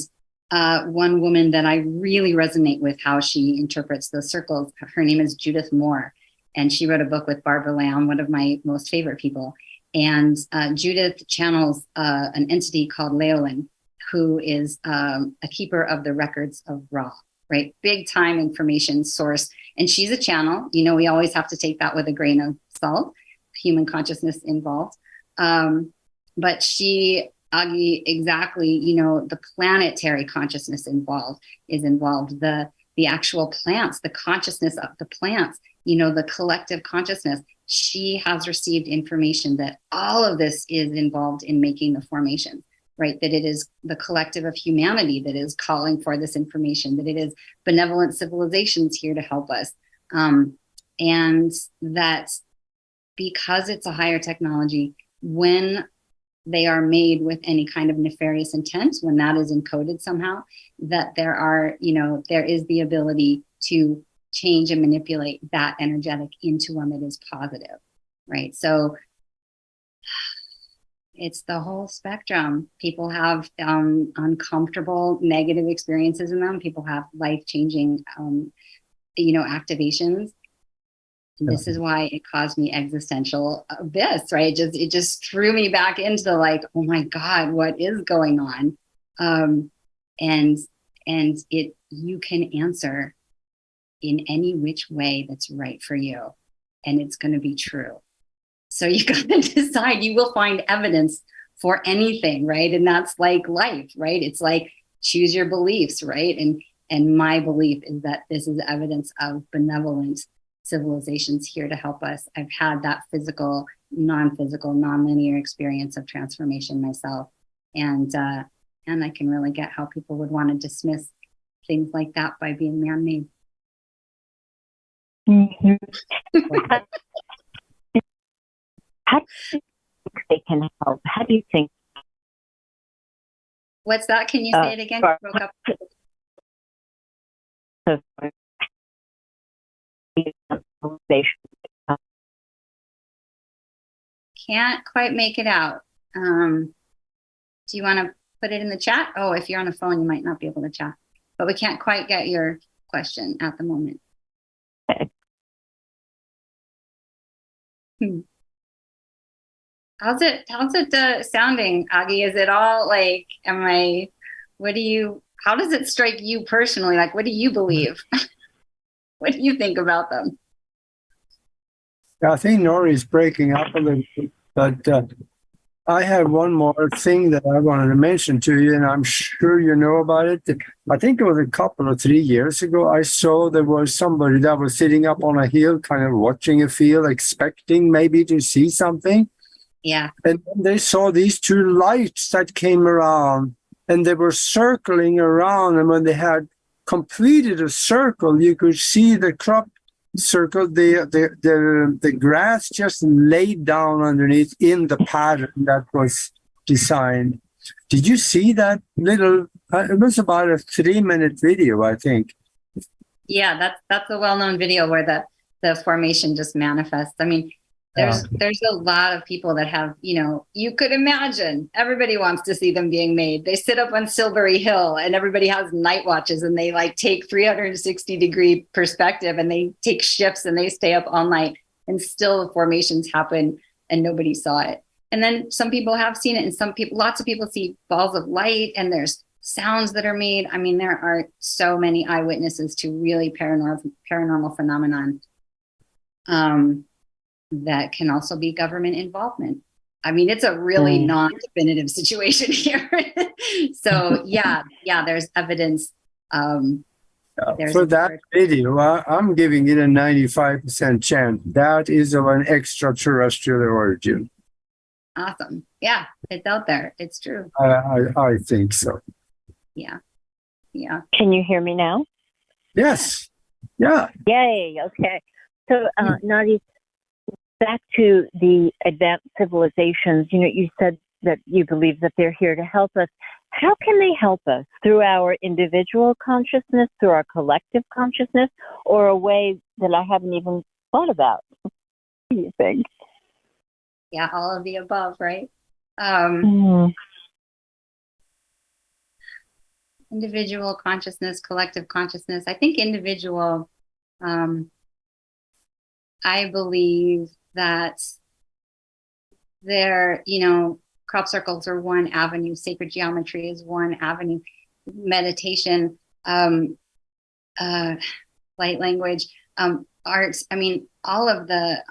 one woman that I really resonate with how she interprets those circles, her name is Judith Moore, and she wrote a book with Barbara Lamb, one of my most favorite people. And Judith channels an entity called Leolin, who is a keeper of the records of Ra, right? Big time information source. And she's a channel. You know, we always have to take that with a grain of salt, human consciousness involved. But she, Agi, exactly, you know, the planetary consciousness is involved, the actual plants, the consciousness of the plants, you know, the collective consciousness. She has received information that all of this is involved in making the formation, right? That it is the collective of humanity that is calling for this information, that it is benevolent civilizations here to help us. And that because it's a higher technology, when they are made with any kind of nefarious intent, when that is encoded somehow, that there are, you know, there is the ability to change and manipulate that energetic into one that is positive, right? So it's the whole spectrum. People have uncomfortable negative experiences in them. People have life-changing, you know, activations. And this is why it caused me existential abyss, right? It just threw me back into the, like, oh my God, what is going on? And you can answer in any which way that's right for you, and it's going to be true. So you got to decide. You will find evidence for anything, right? And that's like life, right? It's like, choose your beliefs, right? And my belief is that this is evidence of benevolent civilizations here to help us. I've had that physical, non-physical, non-linear experience of transformation myself, and I can really get how people would want to dismiss things like that by being man-made. Mm-hmm. How do you think they can help? How do you think? What's that? Can you say it again? You broke up. Can't quite make it out. Do you want to put it in the chat? Oh, if you're on a phone, you might not be able to chat. But we can't quite get your question at the moment. Okay. How's it sounding, Agi? Is it all like, how does it strike you personally? Like, what do you believe? What do you think about them? I think Nori's breaking up a little bit, but I have one more thing that I wanted to mention to you, and I'm sure you know about it. I think it was a couple of 3 years ago. I saw there was somebody that was sitting up on a hill, kind of watching a field, expecting maybe to see something. Yeah. And then they saw these two lights that came around, and they were circling around. And when they had completed a circle, you could see the crop circle, the grass just laid down underneath in the pattern that was designed. Did you see that little? It was about a 3-minute video, I think. Yeah, that's a well-known video where the formation just manifests. I mean, there's a lot of people that have, you could imagine everybody wants to see them being made. They sit up on Silbury Hill and everybody has night watches and they take 360-degree perspective and they take shifts and they stay up all night and still formations happen and nobody saw it. And then some people have seen it and lots of people see balls of light and there's sounds that are made. I mean, there are so many eyewitnesses to really paranormal phenomenon. That can also be government involvement. I mean, it's a really non-definitive situation here. So yeah, there's evidence. For that video, I'm giving it a 95% chance. That is of an extraterrestrial origin. Awesome. Yeah, it's out there. It's true. I think so. Yeah. Can you hear me now? Yes. Yeah. Yay. Okay. So, Nadi, back to the advanced civilizations, you said that you believe that they're here to help us. How can they help us? Through our individual consciousness, through our collective consciousness, or a way that I haven't even thought about? What do you think? Yeah, all of the above, right? Individual consciousness, collective consciousness. I think individual, I believe that crop circles are one avenue, sacred geometry is one avenue, meditation, light language, arts. I mean, all of the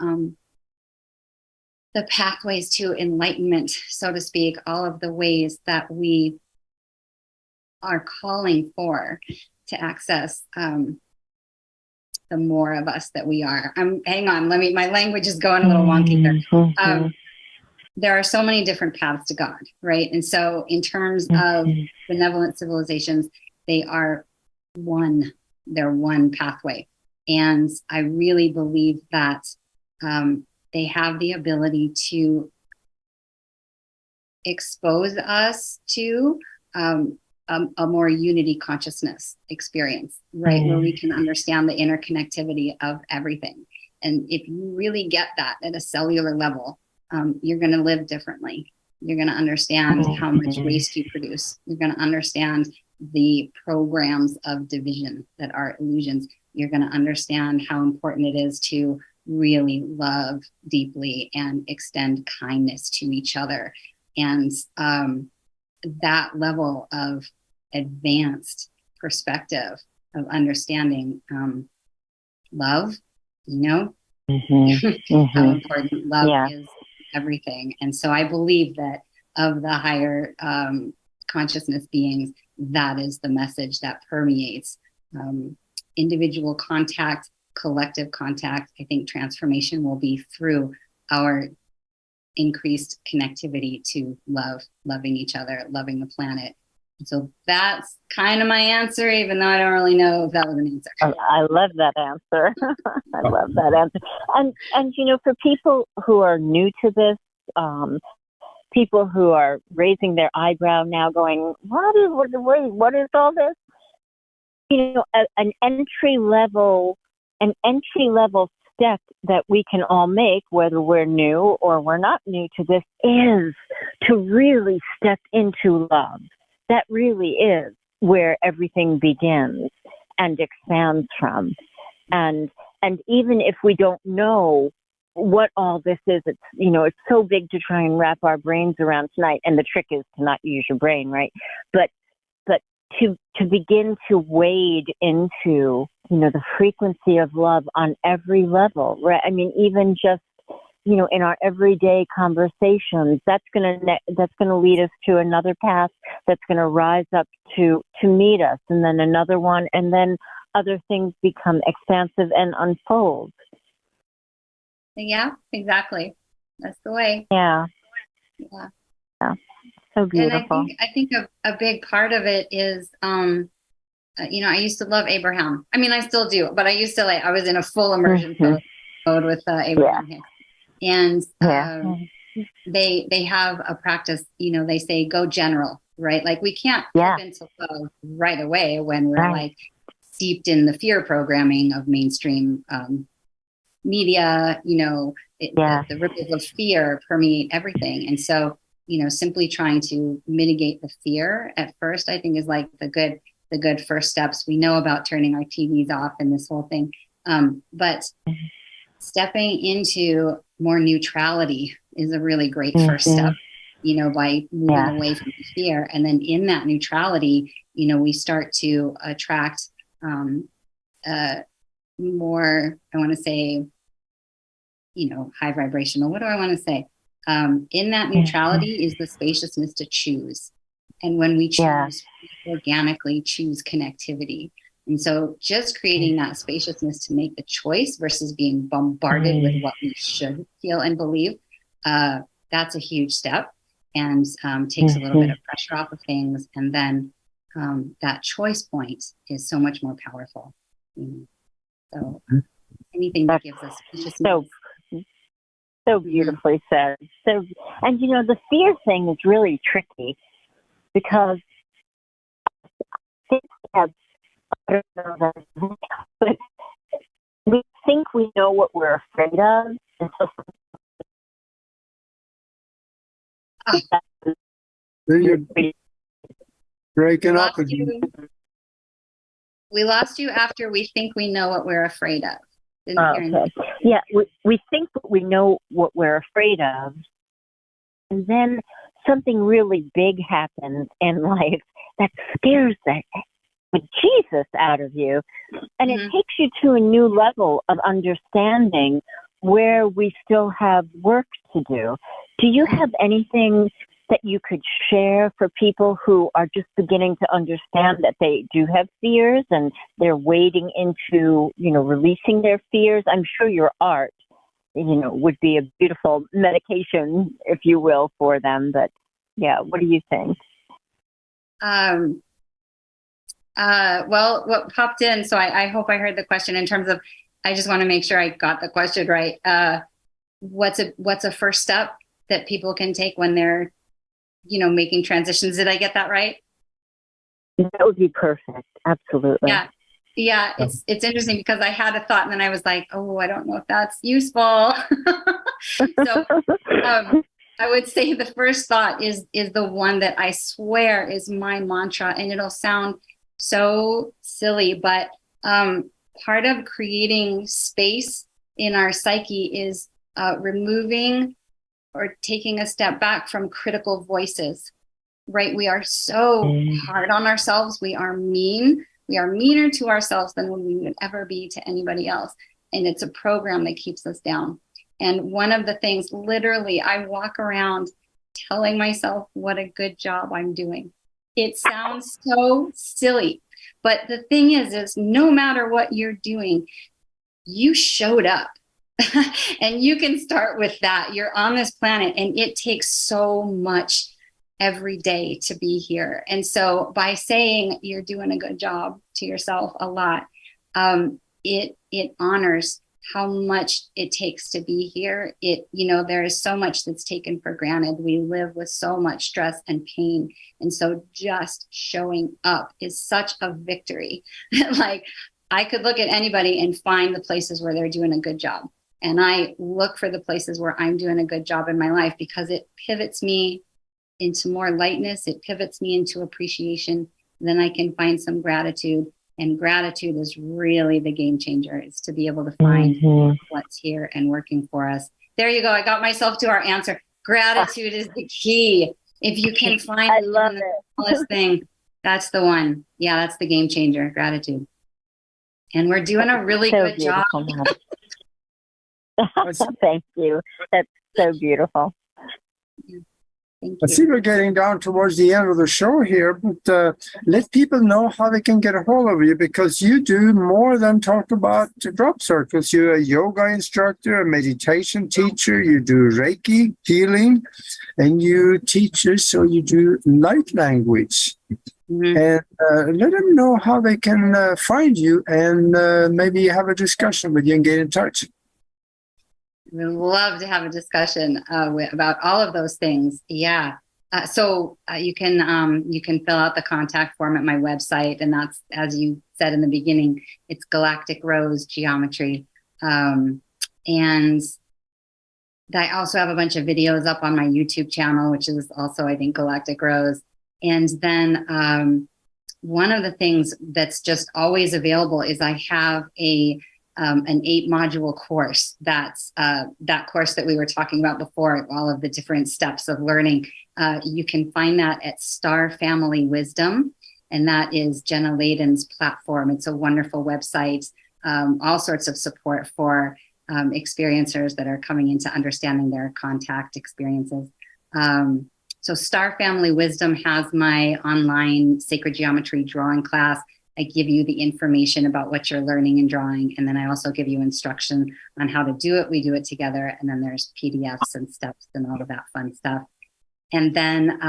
pathways to enlightenment, so to speak, all of the ways that we are calling for to access the more of us that we are. Hang on, my language is going a little wonky here. There are so many different paths to God, right? And so in terms of benevolent civilizations, they are they're one pathway. And I really believe that they have the ability to expose us to a more unity consciousness experience, right? Where we can understand the interconnectivity of everything. And if you really get that at a cellular level, you're going to live differently. You're going to understand how much waste you produce. You're going to understand the programs of division that are illusions. You're going to understand how important it is to really love deeply and extend kindness to each other. And that level of advanced perspective of understanding love, how important love is everything. And so I believe that of the higher consciousness beings, that is the message that permeates individual contact, collective contact. I think transformation will be through our increased connectivity to loving each other, loving the planet. So that's kind of my answer, even though I don't really know if that was an answer. I love that answer. I love that answer. And for people who are new to this, people who are raising their eyebrow now going, what is all this? An entry level step that we can all make, whether we're new or we're not new to this, is to really step into love. That really is where everything begins and expands from. And even if we don't know what all this is, it's so big to try and wrap our brains around tonight. And the trick is to not use your brain, right? But to begin to wade into, the frequency of love on every level, right? I mean, even just in our everyday conversations, that's going to lead us to another path that's going to rise up to meet us, and then another one, and then other things become expansive and unfold. Yeah, exactly. That's the way. Yeah. So beautiful. And I think a big part of it is, I used to love Abraham. I mean, I still do, but I was in a full immersion mode with Abraham Hicks. And they have a practice, they say go general, right? Like we can't get into love right away when we're like steeped in the fear programming of mainstream media, the ripples of fear permeate everything. And so, simply trying to mitigate the fear at first, I think is like the good first steps. We know about turning our TVs off and this whole thing. But stepping into more neutrality is a really great first step, by moving away from the fear. And then in that neutrality, we start to attract more, I want to say, high vibrational. What do I want to say? In that neutrality is the spaciousness to choose. And when we choose, we organically choose connectivity. And so just creating that spaciousness to make the choice versus being bombarded with what we should feel and believe, that's a huge step, and takes a little bit of pressure off of things. And then that choice point is so much more powerful. So anything that gives us spaciousness. So beautifully said. So, and the fear thing is really tricky because I don't know that, but we think we know what we're afraid of. And so you're breaking up again. We lost you after we think we know what we're afraid of. Okay. Yeah, we think we know what we're afraid of, and then something really big happens in life that scares the Jesus out of you, and it takes you to a new level of understanding where we still have work to do. Do you have anything that you could share for people who are just beginning to understand that they do have fears and they're wading into, releasing their fears? I'm sure your art, would be a beautiful medication, if you will, for them. But yeah, what do you think? Well, what popped in, so I hope I heard the question in terms of, I just want to make sure I got the question right. What's a first step that people can take when they're, making transitions? Did I get that right? That would be perfect. Absolutely. Yeah. It's interesting because I had a thought and then I was like, oh, I don't know if that's useful. So I would say the first thought is the one that I swear is my mantra, and it'll sound so silly, but part of creating space in our psyche is removing or taking a step back from critical voices, right? We are so hard on ourselves. We are mean. We are meaner to ourselves than we would ever be to anybody else. And it's a program that keeps us down. And one of the things, literally, I walk around telling myself what a good job I'm doing. It sounds so silly, but the thing is no matter what you're doing, you showed up. And you can start with that. You're on this planet, and it takes so much every day to be here. And so by saying you're doing a good job to yourself a lot, it honors how much it takes to be here. There is so much that's taken for granted. We live with so much stress and pain. And so just showing up is such a victory. Like, I could look at anybody and find the places where they're doing a good job. And I look for the places where I'm doing a good job in my life because it pivots me into more lightness. It pivots me into appreciation. Then I can find some gratitude. And gratitude is really the game changer, is to be able to find what's here and working for us. There you go. I got myself to our answer. Gratitude is the key. If you can find the smallest thing, that's the one. Yeah, that's the game changer, gratitude. And we're doing a really good job. Thank you. That's so beautiful. Thank I you. see we're getting down towards the end of the show here, but let people know how they can get a hold of you, because you do more than talk about drop circles. You're a yoga instructor, a meditation teacher, you do Reiki, healing, and you teach us, so you do light language. Mhm. And let them know how they can find you and maybe have a discussion with you and get in touch. We'd love to have a discussion about all of those things. Yeah. So you can fill out the contact form at my website, and that's, as you said in the beginning, it's Galactic Rose Geometry. And I also have a bunch of videos up on my YouTube channel, which is also, I think, Galactic Rose. And then one of the things that's just always available is I have an 8-module course. That's that course that we were talking about before, all of the different steps of learning. You can find that at Star Family Wisdom, and that is Jenna Layden's platform. It's a wonderful website, all sorts of support for experiencers that are coming into understanding their contact experiences. So Star Family Wisdom has my online sacred geometry drawing class. I give you the information about what you're learning and drawing, and then I also give you instruction on how to do it. We do it together, and then there's PDFs and steps and all of that fun stuff. And then,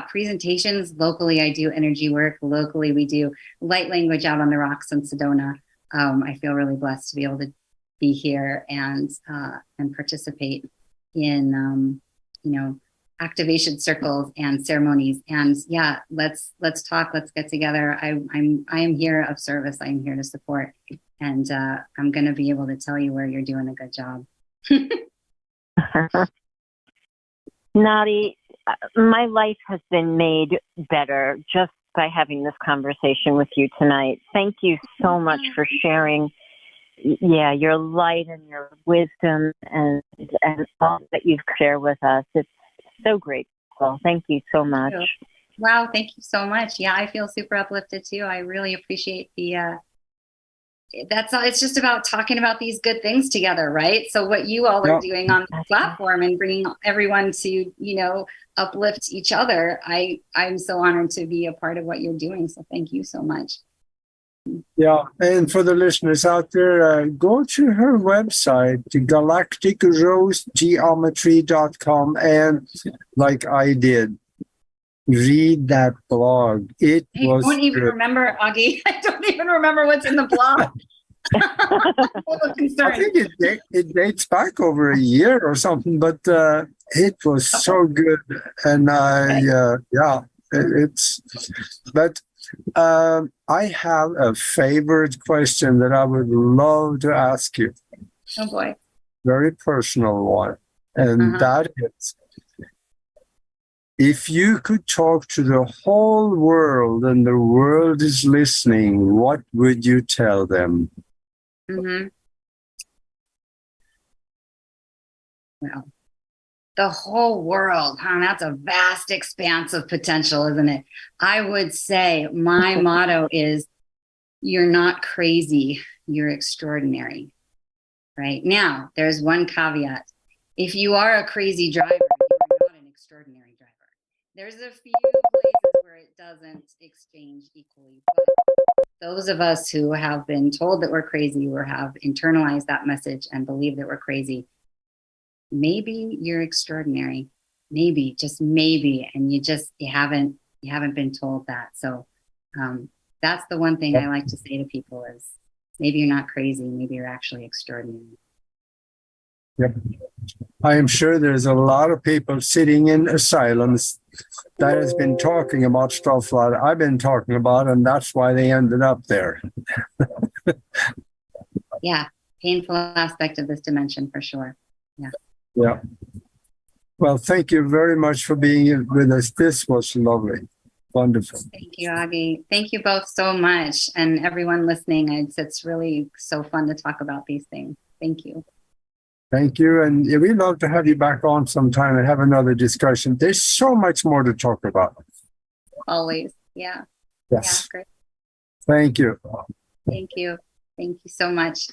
presentations locally. I do energy work locally. We do light language out on the rocks in Sedona. I feel really blessed to be able to be here and participate in, activation circles and ceremonies. And yeah, let's talk, let's get together. I am here of service. I am here to support. And I'm going to be able to tell you where you're doing a good job. Nadi, my life has been made better just by having this conversation with you tonight. Thank you so much for sharing, your light and your wisdom and all that you've shared with us. It's so grateful. Thank you so much. Wow, thank you so much. Yeah, I feel super uplifted too. I really appreciate that's all. It's just about talking about these good things together, right? So what you all are doing on the platform and bringing everyone to, uplift each other. I'm so honored to be a part of what you're doing. So thank you so much. Yeah, and for the listeners out there, go to her website, galacticrosegeometry.com, and like I did, read that blog. I don't even remember, Augie. I don't even remember what's in the blog. I think it dates back over a year or something, but it was so good. And I have a favorite question that I would love to ask you. Oh boy. Very personal one. And that is, if you could talk to the whole world and the world is listening, what would you tell them? Well, the whole world, that's a vast expanse of potential, isn't it? I would say my motto is, you're not crazy, you're extraordinary. Right? Now, there's one caveat. If you are a crazy driver, you're not an extraordinary driver. There's a few places where it doesn't exchange equally, but those of us who have been told that we're crazy or have internalized that message and believe that we're crazy, maybe you're extraordinary. Maybe, just maybe, and you haven't been told that. So that's the one thing I like to say to people is, maybe you're not crazy, maybe you're actually extraordinary. Yep. I am sure there's a lot of people sitting in asylums that has been talking about stuff that I've been talking about, and that's why they ended up there. Yeah, painful aspect of this dimension for sure. Yeah. Yeah. Well, thank you very much for being with us. This was lovely. Wonderful. Thank you, Augie. Thank you both so much. And everyone listening, it's really so fun to talk about these things. Thank you. Thank you. And we'd love to have you back on sometime and have another discussion. There's so much more to talk about. Always. Yeah. Yes. Yeah, great. Thank you. Thank you. Thank you so much.